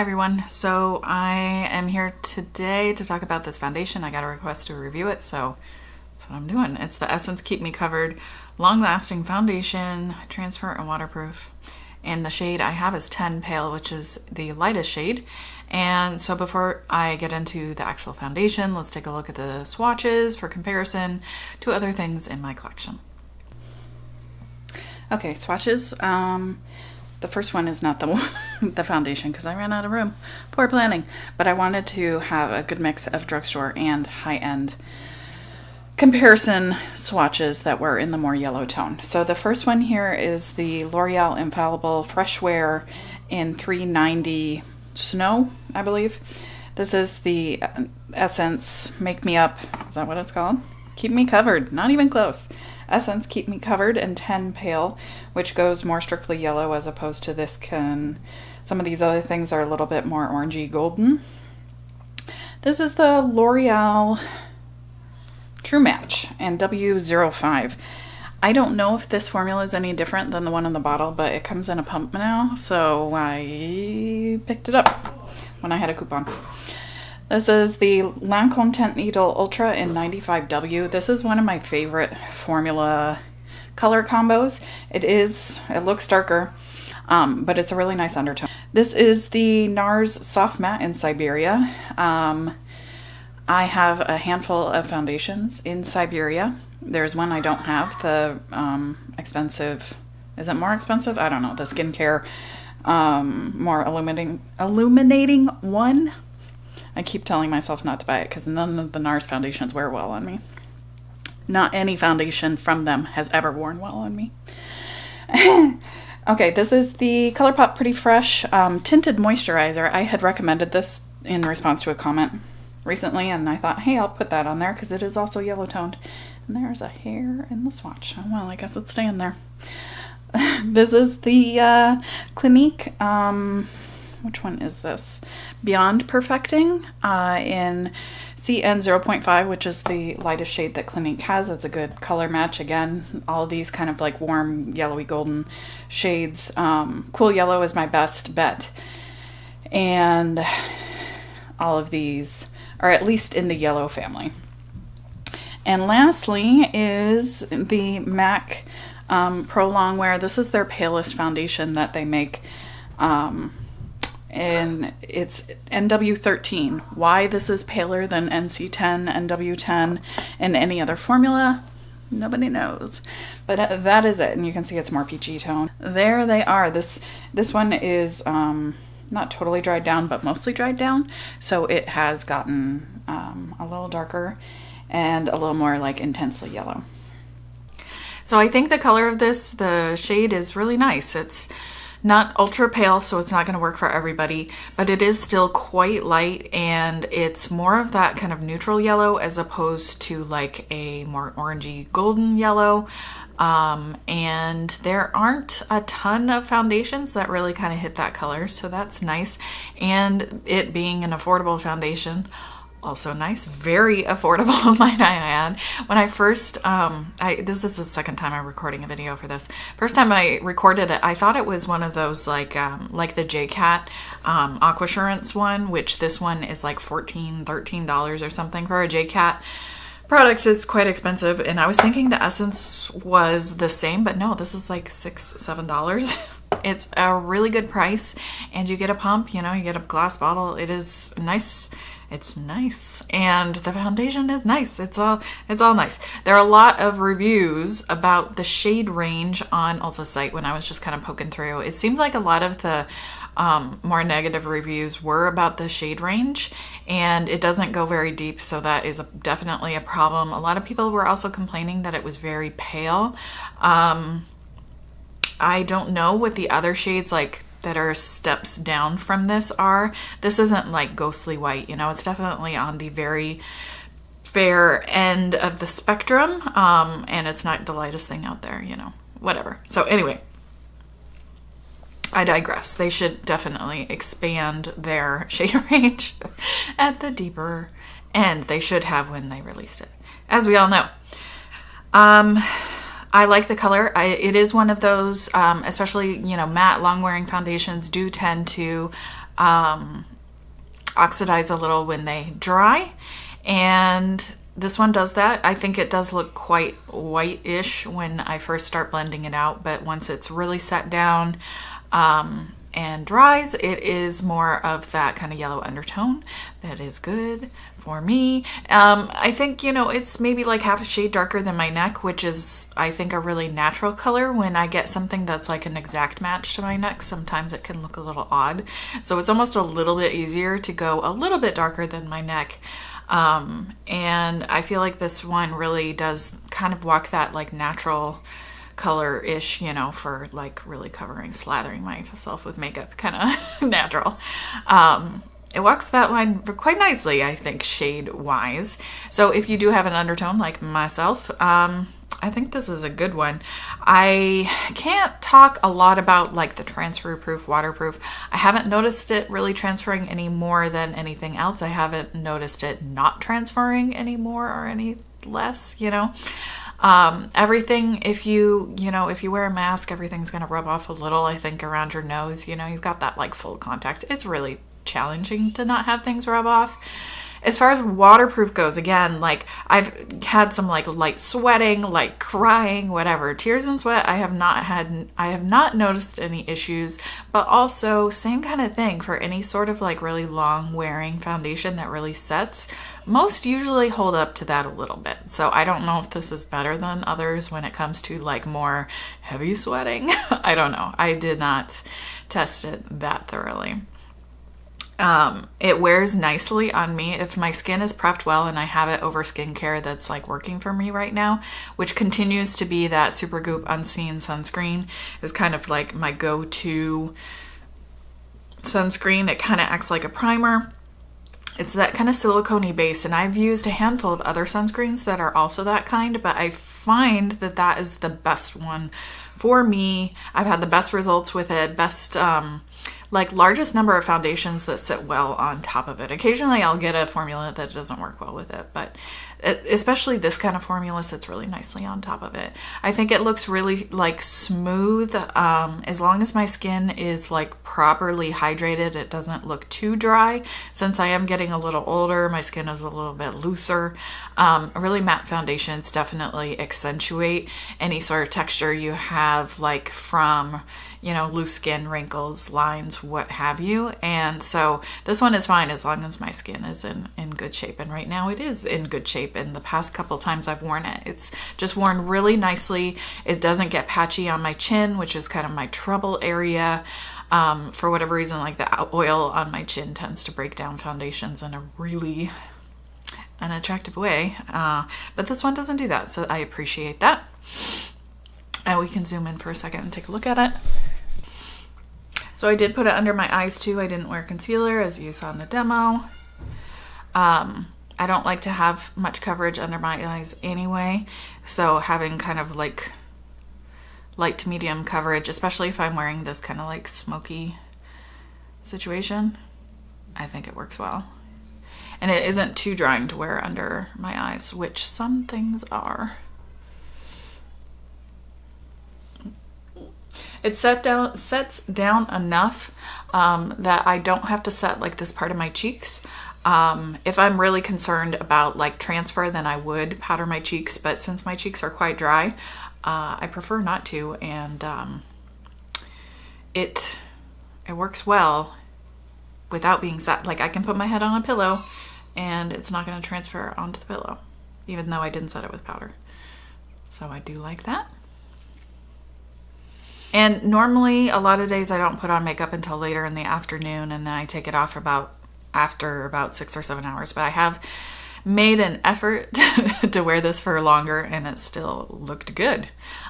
Hi everyone, so I am here today to talk about this foundation. I got a request to review it, so that's what I'm doing. It's the Essence Keep Me Covered Long Lasting Foundation, Transfer and Waterproof. And the shade I have is 10 Pale, which is the lightest shade. And so before I get into the actual foundation, let's take a look at the swatches for comparison to other things in my collection. Okay, swatches. The first one is not the foundation because I ran out of room. Poor planning. But I wanted to have a good mix of drugstore and high-end comparison swatches that were in the more yellow tone. So the first one here is the L'Oreal Infallible Fresh Wear in 390 Snow, I believe. This is the Essence Make Me Up. Is that what it's called? Keep Me Covered. Not even close. Essence Keep Me Covered in 10 Pale, which goes more strictly yellow as opposed to this some of these other things are a little bit more orangey golden. This is the L'Oreal True Match and W05. I don't know if this formula is any different than the one in the bottle, but it comes in a pump now, so I picked it up when I had a coupon. This is the Lancome Tint Idole Ultra in 95W. This is one of my favorite formula color combos. It looks darker, but it's a really nice undertone. This is the NARS Soft Matte in Siberia. I have a handful of foundations in Siberia. There's one I don't have, the expensive, is it more expensive? I don't know, the skincare more illuminating one. I keep telling myself not to buy it because none of the NARS foundations wear well on me. Not any foundation from them has ever worn well on me. Okay, this is the Colourpop Pretty Fresh Tinted Moisturizer. I had recommended this in response to a comment recently, and I thought, hey, I'll put that on there because it is also yellow toned. And there's a hair in the swatch. Oh, well, I guess it's staying there. This is the Clinique, which one is this? Beyond Perfecting in CN 0.5, which is the lightest shade that Clinique has. It's a good color match. Again, all of these kind of like warm yellowy golden shades. Cool Yellow is my best bet. And all of these are at least in the yellow family. And lastly is the MAC Pro Longwear. This is their palest foundation that they make. And it's NW13. Why this is paler than NC10, NW10, and any other formula, nobody knows. But that is it, and you can see it's more peachy tone. There they are. This one is not totally dried down, but mostly dried down. So it has gotten a little darker and a little more like intensely yellow. So I think the color of this, the shade is really nice. It's not ultra pale, so it's not going to work for everybody, but it is still quite light, and it's more of that kind of neutral yellow as opposed to like a more orangey golden yellow. And there aren't a ton of foundations that really kind of hit that color, so that's nice. And it being an affordable foundation, also nice, very affordable, might I add. When I first, this is the second time I'm recording a video for this. First time I recorded it, I thought it was one of those like the J-Cat Aquassurance one, which this one is like $14, $13 or something for a J-Cat product. Is quite expensive, and I was thinking the Essence was the same, but no, this is like $6, $7. It's a really good price, and you get a pump, you get a glass bottle. It is nice. It's nice, and the foundation is nice. It's all nice. There are a lot of reviews about the shade range on Ulta's site when I was just kind of poking through. It seemed like a lot of the more negative reviews were about the shade range, and it doesn't go very deep, so that is definitely a problem. A lot of people were also complaining that it was very pale. I don't know what the other shades like that are steps down from this are. This isn't like ghostly white, it's definitely on the very fair end of the spectrum, and it's not the lightest thing out there, whatever. So anyway, I digress. They should definitely expand their shade range at the deeper end. They should have when they released it, as we all know. I like the color. It is one of those, especially, matte long wearing foundations do tend to oxidize a little when they dry, and this one does that. I think it does look quite white-ish when I first start blending it out, but once it's really set down and dries, it is more of that kind of yellow undertone. That is good for me. I think, you know, it's maybe like half a shade darker than my neck, which is, I think, a really natural color. When I get something that's like an exact match to my neck, sometimes it can look a little odd. So it's almost a little bit easier to go a little bit darker than my neck. And I feel like this one really does kind of walk that like natural color-ish, you know, for like really covering, slathering myself with makeup, kind of natural. It walks that line quite nicely, I think, shade-wise. So if you do have an undertone like myself, I think this is a good one. I can't talk a lot about like the transfer proof, waterproof. I haven't noticed it really transferring any more than anything else. I haven't noticed it not transferring any more or any less, you know. Everything, if you wear a mask, everything's going to rub off a little, I think, around your nose. You know, you've got that like full contact. It's really challenging to not have things rub off. As far as waterproof goes, again, like I've had some like light sweating, light crying, whatever, tears and sweat. I have not noticed any issues, but also same kind of thing for any sort of like really long wearing foundation that really sets. Most usually hold up to that a little bit. So I don't know if this is better than others when it comes to like more heavy sweating. I don't know. I did not test it that thoroughly. It wears nicely on me if my skin is prepped well and I have it over skincare that's like working for me right now, which continues to be that Supergoop Unseen sunscreen is kind of like my go-to sunscreen. It kind of acts like a primer. It's that kind of silicone-y base, and I've used a handful of other sunscreens that are also that kind, but I find that that is the best one for me. I've had the best results with it, best like largest number of foundations that sit well on top of it. Occasionally I'll get a formula that doesn't work well with it, but especially this kind of formula sits really nicely on top of it. I think it looks really like smooth. As long as my skin is like properly hydrated, it doesn't look too dry. Since I am getting a little older, my skin is a little bit looser. Really matte foundations definitely accentuate any sort of texture you have, like from, you know, loose skin, wrinkles, lines, what have you. And so this one is fine as long as my skin is in good shape. And right now it is in good shape. In the past couple times I've worn it, it's just worn really nicely. It doesn't get patchy on my chin, which is kind of my trouble area. For whatever reason, like the oil on my chin tends to break down foundations in a really unattractive way. But this one doesn't do that, so I appreciate that. And we can zoom in for a second and take a look at it. So I did put it under my eyes too. I didn't wear concealer as you saw in the demo. I don't like to have much coverage under my eyes anyway. So having kind of like light to medium coverage, especially if I'm wearing this kind of like smoky situation, I think it works well. And it isn't too drying to wear under my eyes, which some things are. It sets down enough that I don't have to set like this part of my cheeks. If I'm really concerned about like transfer, then I would powder my cheeks, but since my cheeks are quite dry, I prefer not to, and it works well without being set. Like I can put my head on a pillow and it's not going to transfer onto the pillow, even though I didn't set it with powder. So I do like that. And normally a lot of days I don't put on makeup until later in the afternoon, and then I take it off after about 6 or 7 hours. But I have made an effort to wear this for longer, and it still looked good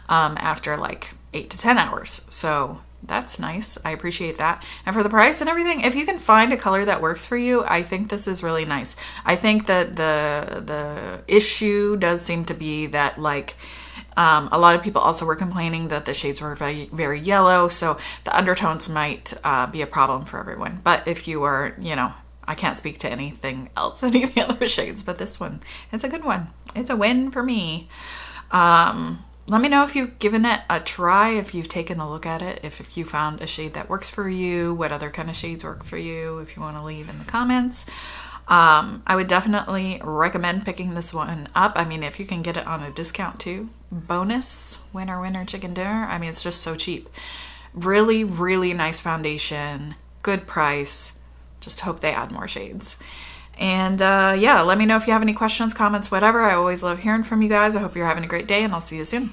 after like 8 to 10 hours. So that's nice. I appreciate that. And for the price and everything, if you can find a color that works for you, I think this is really nice. I think that the issue does seem to be that like a lot of people also were complaining that the shades were very, very yellow, so the undertones might be a problem for everyone. But if you are, you know, I can't speak to anything else, any of the other shades, but this one, it's a good one. It's a win for me. let me know if you've given it a try, if you've taken a look at it, if you found a shade that works for you, what other kind of shades work for you, if you want to leave in the comments. I would definitely recommend picking this one up. I mean, if you can get it on a discount too, bonus, winner chicken dinner. I mean, it's just so cheap. Really, really nice foundation, good price. Just hope they add more shades. And yeah, let me know if you have any questions, comments, whatever. I always love hearing from you guys. I hope you're having a great day, and I'll see you soon.